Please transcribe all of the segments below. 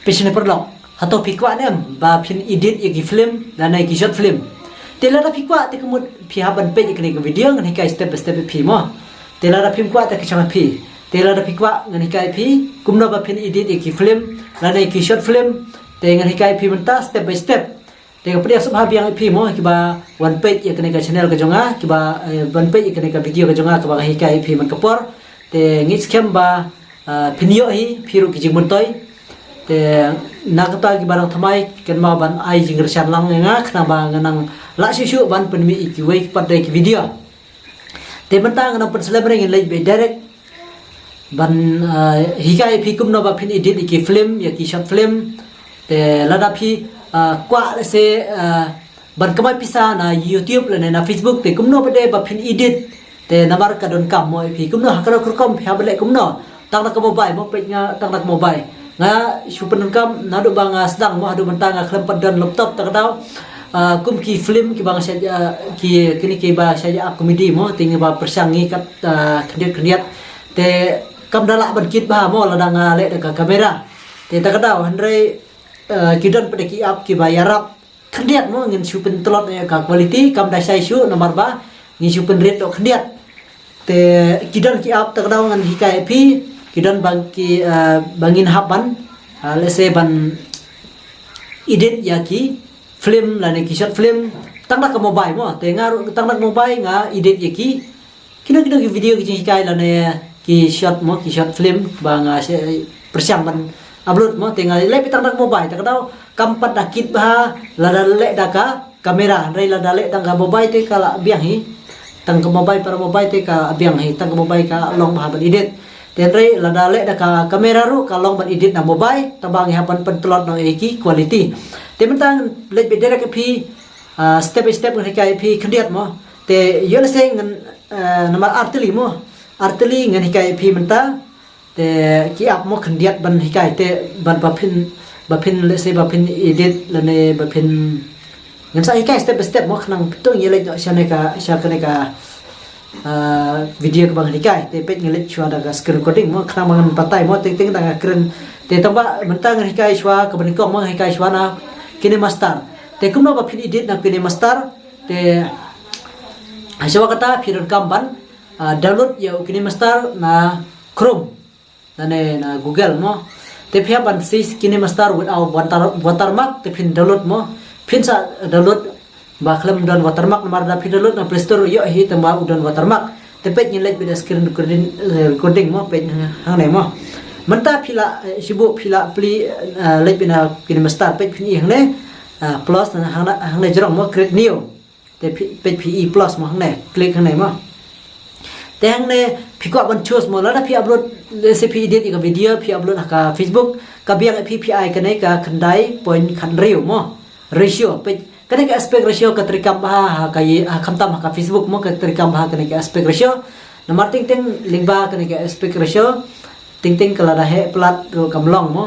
Pishne perlok hato pikwa nem ba phin edit iki film dan iki short film tela da pikwa te kemud phi haban pe ikni ke video ngani kai step by step phi mo tela da phim kwa te kachang phi tela da pikwa ngani kai phi kumno ba phin edit iki film dan iki short film te ngani kai phi menta step by step te ka priya subha biang phi mo ki ba one page ikni ka channel ka jonga ki ba one page ikni ka video ka jonga ka ba hi kai phi man kapor te ngis kem ba video hi phiru ki jingmun toy te nakata ki barang thamai ken ma ban ai jingr chan lang nga khna ba nganang la shu ban penmi iki wei pada ki video te bantang nang pen celebrate in late direct ban hikai phi kumno ba phin edit iki film ya ki short film te lada phi kwa se ban kamai pisa na YouTube la na Facebook te kumno bade ba phin edit te nabar ka don kam moi phi kumno hakra kurkom pha bale kumno tang nak mobile mo pe nga tang nak mobile nga super kam nadu bang sedang mo adu bentang klem padan laptop tak tahu kum ki film ki bang saja ki kini ki ba saja komedi mo ting ba persangi kat kediat te kam dala ban kit ba mo ladang le ka kamera te tak tahu handre kidan pada ki up ki ba yarap kediat mo ngin super telot ka quality kam da sai su nomor ba ngi super rate dok kediat te kidan ki up tak tahu ngan hikai pi kidan bangki bangin haban lese ban edit yaki film la ne ki short film tang nak mobile mo te ngaru tang nak mobile nga edit yaki kina ki video ki kai la ne ki short film banga se persiam ban upload mo te nga le tang nak mobile tak tahu kampat dakit ba la le daka kamera rei la dale tang ka mobile te kala biang hi tang ka mobile para mobile te ka biang hi tang ka mobile ka long ba ban edit tenre la dale da ka kamera ru ka long ban edit na mobile tabang hapan pentelot no eki quality te mentang let bedera ka phi step by step ni kai phi khdiat mo te yol se ngan nama artili mo artili ngan kai phi menta te ki ap mo khdiat ban hikai te ban ba phin le se ba phin edit la ne ba phin ngan sa hikai step by step mo khnang to yele shane ka sha kane ka video ke bang hikai te pet ngelit chua da screen recording mo khna mangan patai mo ting ting da kren te tamba mentang hikai chua ke ban ko mo hikai chua na kini master te kumno ba phin edit na kini master te aswa kata phiron kamban download ya kini master na Chrome na Google mo te phia ban sis kini master without watermark te phin download mo phin sa download ba klam don watermark nomor da download na Play Store yo hi tamba udon watermark te pet nyelet beda screen recording mo pet hang nei mo menta phila sibu phila pli let bena kin master pet phini hang ne plus na hang nei jorong mo create new te pet pe plus mo hang nei click hang nei mo te hang ne phiko ban choose mo la da phi upload recipe edit ka video phi upload ka Facebook ka biang PPI ka nei ka khandai point khan riu mo ratio pet kane ka aspect ratio ka trikam ba ka khamtam ka Facebook mo ka trikam ba kane ka aspect ratio nomor ting ting lingba kane ka aspect ratio ting ting kala da he plat ro kamlong mo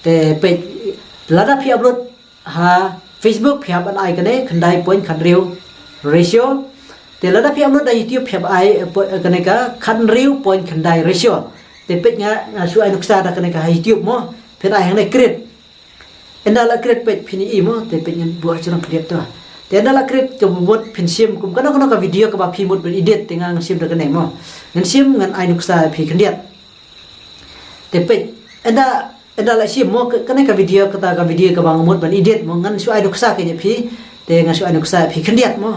te pe lada phi upload ha Facebook phi ban ai kane khandai point khan riu ratio te lada phi upload da YouTube phi ai kane ka khan riu point khandai ratio te pe nga su ai nuksa da kane ka YouTube mo phe ai hang nei create endala create page phini imo te page ngan buah churang create to te endala create ke buat phin sim kum kana ka video ka ba phi mut ben edit tengang sim da kana mo ngan sim ngan ai nuksa phi khandiat te page endala sim mo kana ka video ka bang mut ben edit mo ngan su ai nuksa ke phi te ngan su ai nuksa phi khandiat mo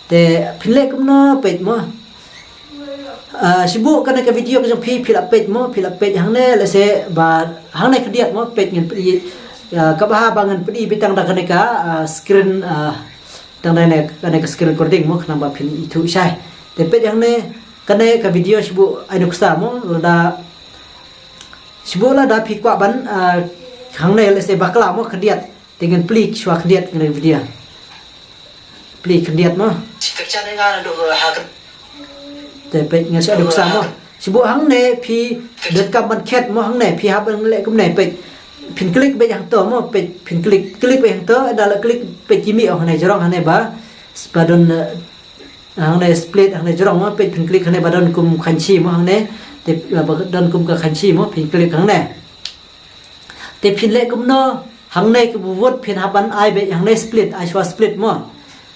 te phinle kum no page mo sibu kana ka video ka phi phila page hang ne la se ba hang ne khandiat mo page ngan kabaha bangan pedi bitang da kaneka screen tang da ne kaneka screen recording mo khna ba phin itu sai te pe yang ne kane ka video sibu ainuksa mo da sibu la da phi kwa ban khang ne le se bakla mo khdiat dengan plik shwa khdiat ngai video plik khdiat mo picture ne nga do ha te pe nga sa ainuksa mo sibu hang ne phi det kam ban khet mo hang ne phi ha ban le kum ne pe pin klik be yang to mo pe pin klik be yang to adalah klik pe kimi oh ne jorong hane ba spadon hang ne split hang ne jorong mo pe pin klik hane badon kum khanchi mo hang ne te badon kum ka khanchi mo pin klik hang ne te phin le kum no hang nei ku wot phin haban ai be hang nei split ai shwa split mo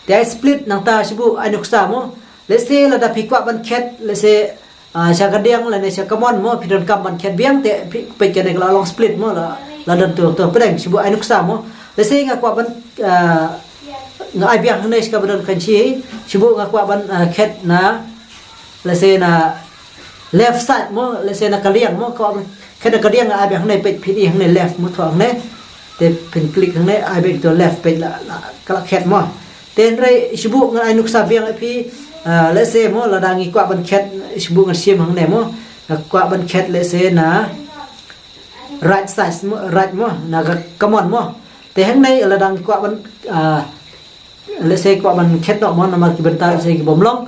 te ai split nang ta sibu ai nuksa mo le se la da phikwa ban khet le se sha kadeng la ne sha kamon mo pidon kam ban khet biang te pe ke ne la long split mo la dan tu pedang sibu ai nuksa mo le se nga kwa ban nga ai biang hang nei ska ban kan chi sibu nga kwa ban khet na le se na left side mo le se na kaliang mo ko khet na kaliang ai biang hang nei pe phi hang nei left mo thong ne te pin klik hang nei ai be to left pe la kala khet mo ten rai sibu nga ai nuksa biang phi let's say mo la dangi kwa ban khet sibu nga sim hang nei mo kwa ban khet let's say na right side mo right mo na come on mo te hang nei la dang kwa ban let's say kwa ban khet no mo na ma ki ban ta se ki bom long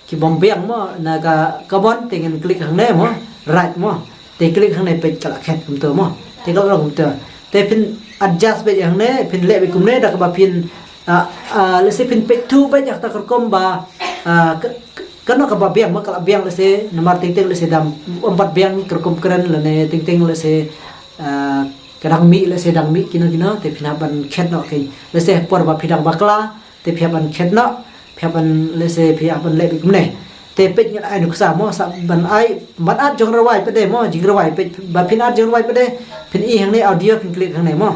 ki bom biang mo na ka come on te ngin klik hang nei mo right mo te klik hang nei pe kala khet kum to mo te ka lo kum to te pin adjust be hang nei pin le be kum nei da ka ba pin let's say pin pe tu be jak ta kom ba kan ka ba biang ma kala biang let's say nomor ting let's say dam 4 biang kerkom keren le ne ting let's say kadang mi let's say dang mi kino te pin ban khet no ke let's say por ba pidang bakla te pia ban khet no pia ban let's say pia ban le be kum nei te pe ngan ai nuk sa mo sa ban ai ban at jong rawai pe de mo jing rawai pe ba pin at jong rawai pe de pin i hang nei audio pin klik hang nei mo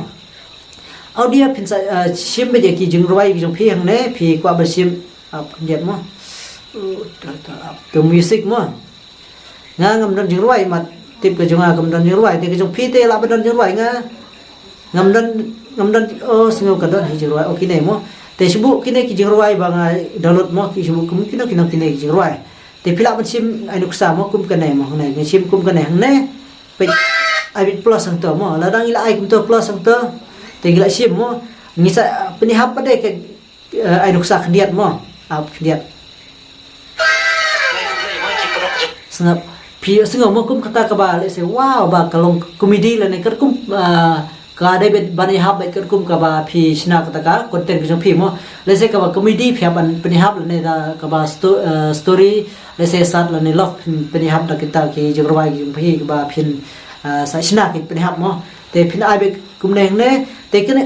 audio pin sa sim be je ki jing rawai ki jong phi hang nei phi kwa ba sim jet mo to music mo nga ngam don jing rawai mat tip ke jong ngam don jing rawai te ke jong phi te la ba don jing rawai nga ngam don singo ka don hi jing rawai okay nei mo te sibu kine ki jing rawai ba nga download mo ki sibu kum kine ki jing rawai te phila ban sim ai nuk sa mo kum ka nei mo nei nge sim kum ka nei hang nei pe ai bit plus sang to mo la dang ila ai kum to plus sang to te gila sim mo ngi sa pani hap pa de ke ai nuk sa khdiat mo ap khdiat sangap pi sangam mo kum kata ka ba le se wow ba kalong comedy la ne kar kum ka de bet bani hab bet kar kum ka ba phi sna kata ka content ki jong phi mo le se ka ba comedy phi ban pani hab la ne da ka ba story le se sat la ne love pani hab da kita ki jong rawai ki phi ka ba phin sa sna ki pani hab mo te phin ai be kum ne ne te kene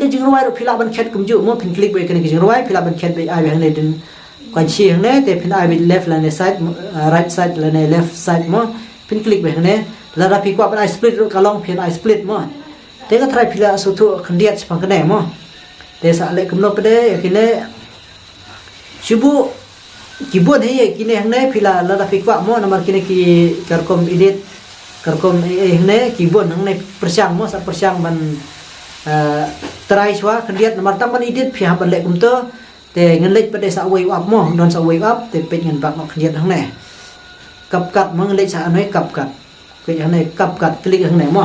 ka jong rawai ro phila ban khet kum ju mo phin click be kene ki jong rawai phila ban khet be ai be hang ne din kwan chi hang ne te phin ai be left la ne side right side la ne left side mo phin click be hang ne la ra phi kwa ban ai split ro ka long phin ai split mo te ka try phila so thu khandiat chpang ka ne mo te sa le kum no pe de kine shibu keyboard he kine hang ne phila la ra phi kwa mo na kine ki karkom edit karkom hang ne keyboard hang ne persyang mo sa persyang ban try chwa khandiat na tam ban edit phi ha ban le kum to te ngan lech pe de sa wave up mo don sa wave up te pe ngan bak no khandiat hang ne kap kat mo ngan lech sa anoi kap kat ke hang ne kap kat klik hang ne mo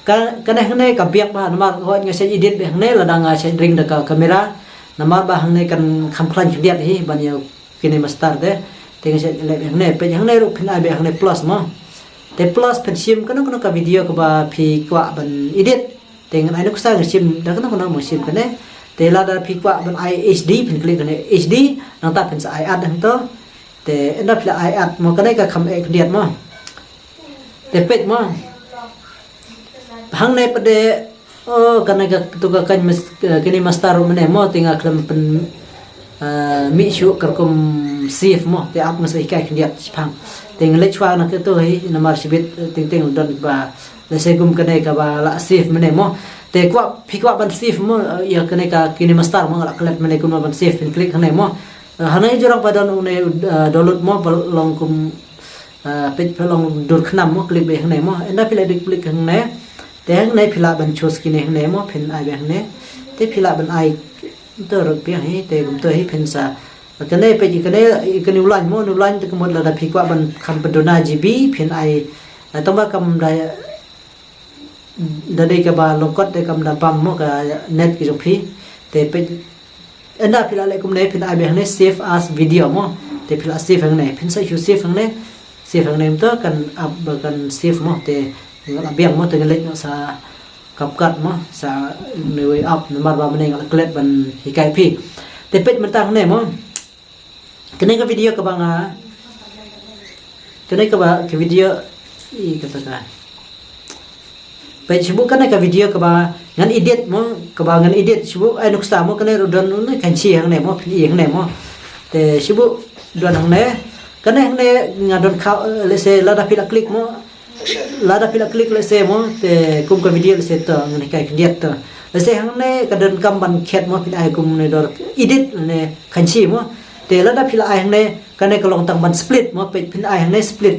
ka ne hang ne ka biak ba namar ho nga se edit be hang ne la danga se ring da ka camera namar ba hang ne kan kham khlan khandiat hi ban yo kine master de te nga se le hang ne pe hang ne ru phin ai be hang ne plus mo te plus pen sim ka no ka video ka ba phi kwa ban edit te ngan ai no sa nga sim da ka no mo sim ka ne te la da phi kwa ban ai HD phin klik ne HD nang ta phin sa ai ad hang to te end up la ai ad mo ka ne ka kham e khandiat mo te pet mo hang ne pade kana ka tu ka kan kini master mane mo tinga klam pen mi shu karkum sif mo te ap ngasai kai khandiat chpang ting le chwa na ke to hi namar sibit ting don ba le se gum kane ka ba la sif mane mo te kwa phikwa ban sif mo ya kane ka kini master mo la klat mane kum ban sif pin klik hane mo hanai jorang padan une download mo long kum page long dur khnam mo klik be hane mo enda pile dik klik hane te hang nei phila ban chos ki ne hang nei mo phin ai be hang ne te phila ban ai to ro pe hi te gum to hi phin sa ka ne pe ji ka ne ka ni ulan mo nu lan te ko la da phi kwa ban kham padona gb phin ai tong ba kam da dei ka ba lokot te kam da pam mo ka net ki jong phi te pe enda phila le kum ne phin ai be hang ne save as video mo te phila save hang ne phin sa hu save hang ne to kan up kan save mo te ngala biang mo te lek sa kapkat mo sa new up nomor ba mane ngala klet ban hikai phi te pet man tang ne mo kene ka video ka banga kene ka ba ke video I kata ka ไปชิบุกันในกับวิดีโอกับงานอีดิทมั้งกับงานอีดิทชิบุไอ้นุกสามั้งกันในรถดนกันชี้ข้างในมั้งพินอีข้างในมั้งแต่ชิบุดวนข้างในกันในข้างในงานดนเขาเลเซลาดาพิลาคลิกมั้งลาดาพิลาคลิกเลเซมั้งแต่กุมกับวิดีโอเลเซต่องานในการเดียดต่อเลเซข้างในกันเดินกำบันแคทมั้งพินไอ้กุมในดอนอีดิทในกันชี้มั้งแต่ลาดาพิลาไอ้ข้างในกันในกลองต่างบันสปลิตมั้งเป็นพินไอ้ข้างในสปลิต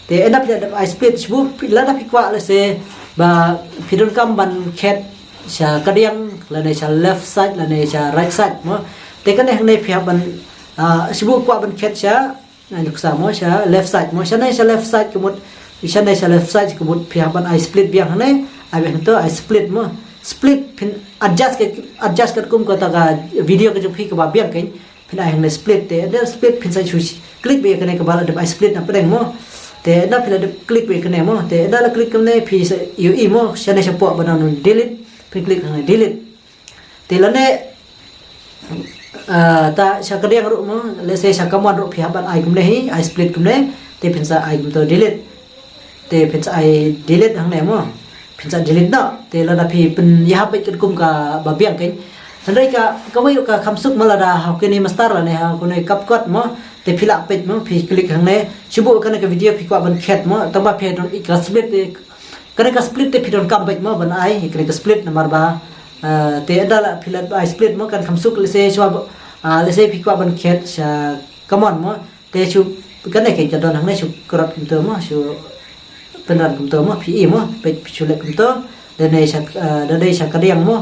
แต่อันดับไอ้สปลิตชิบุลาดาพิกว่าเลเซba pidon kam ban khet cha kadiang la ne cha left side la ne cha right side mo te kan ne phia ban sibu kwa ban khet cha nuk sa mo cha left side mo cha ne cha left side kumut cha ne cha left side kumut phia ban I split biang ne ai be to I split mo split pin adjust kat kum ko ta ga video ka ju phi ka ba biang ken pin ai ne split te der split pin sa chu click be ka ne ka ba la I split na pedeng mo te da pila de click be kene mo te da la click kene phi se yu i mo chane chapo banan delete pin click kene delete te la ne ta chakriang ru mo le se chakamon ru phi ban ai kumne hi I split kumne te pin sa ai kum to delete te pin sa ai delete hang ne mo pin sa delete na te la da phi pin ya be kum ka ba biang ken sanrai ka wei ka khamsuk malada ha kene master la ne ha kone kap kot mo te phila page mo phi click hang ne chibu kan ka video phi kwa ban khet mo tamba phe don ik split te kan ka split te phi don kam page mo ban ai kan ka split number ba te adala phila ai split mo kan khamsuk le se chwa le se phi kwa ban khet sa common mo te chu kan ne ke ja don hang ne chu krot kum to mo chu penran kum to mo phi e mo pe chu le kum to de ne sa ka diang mo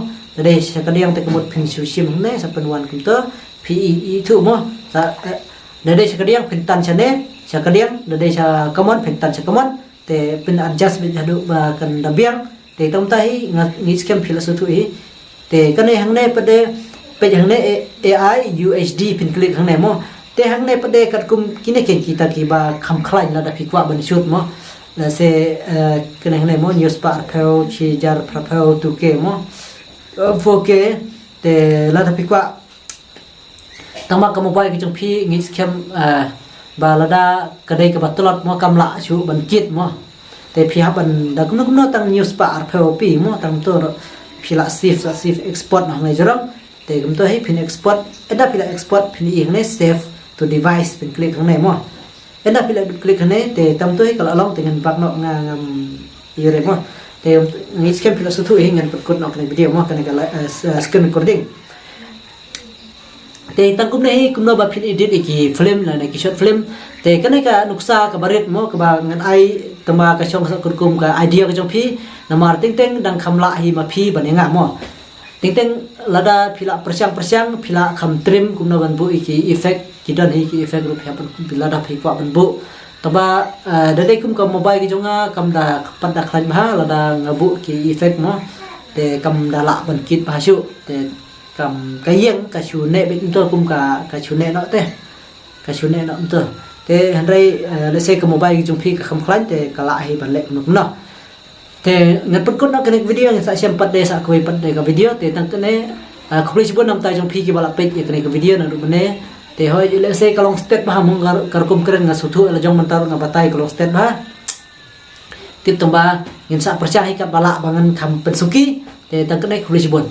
de sa ka diang te kumut phin chu sim hang ne sa penwan kum to phi e thu mo sa Nade sakadiang pintan chane sakadiang nade sa common pintan sa common te pin adjust bi hadu ba kan dabiang te tom tai ngi scam philosophy te kan hang ne pade pe hang ne AI UHD pin click hang ne mo te hang ne pade kat kum kine ken kita ki ba kham khlai la da phikwa ban shoot mo la se kan hang ne mo news par phao chi jar phao tu ke mo 4K te la da phikwa tama ka mobile ki chung phi ngi scam ba la da ka dei ka batolot mo kam la chu ban kit mo te phi ha ban da kum no tang news pa ar pho pi mo tang to phi la save export na ngai jarang te kum to hi phin export eda phi la export phin ing ne save to device phin click hang nei mo eda phi la click hang nei te tam to hi ka la long te ngan pak no nga ngam yere mo te ngi scam phi la su thu hi ngan pat kut no ka video mo ka ne ka screen recording te tang kum nei kum no ba phin edit ki film la ne ki short film te kanai ka nuksa ka baret mo ka ba ngan ai tama ka chong sa kum ka idea ka jong phi namar ting dang khamla hi ma phi banenga mo ting lada phila persiang phila kham trim kum no ban bu ki effect ki dan hi ki effect ru phya ban bila da phi kwa ban bu taba da dei kum ka mobile ki jonga kam da pat da khlan ma lada ngabu ki effect mo te kam da la ban kit ba chu te kam ka yeng ka chu ne be to kum ka chu ne no te ka chu ne no to te hanrai le se ka mobile jung phi ka kham khlan te ka la hi ban le nuk no te ngat pat kot no ka video sa sem pat de sa koi pat de ka video te tang ne khri chi bon nam tai jung phi ki bala page ka ne ka video na ru ne te hoi le se ka long step ba mong kar kum kren nga su thu la jong man tar nga batai ka long step ba tip tong ba ngin sa percaya ka bala bangan kham pensuki te tang ne khri chi bon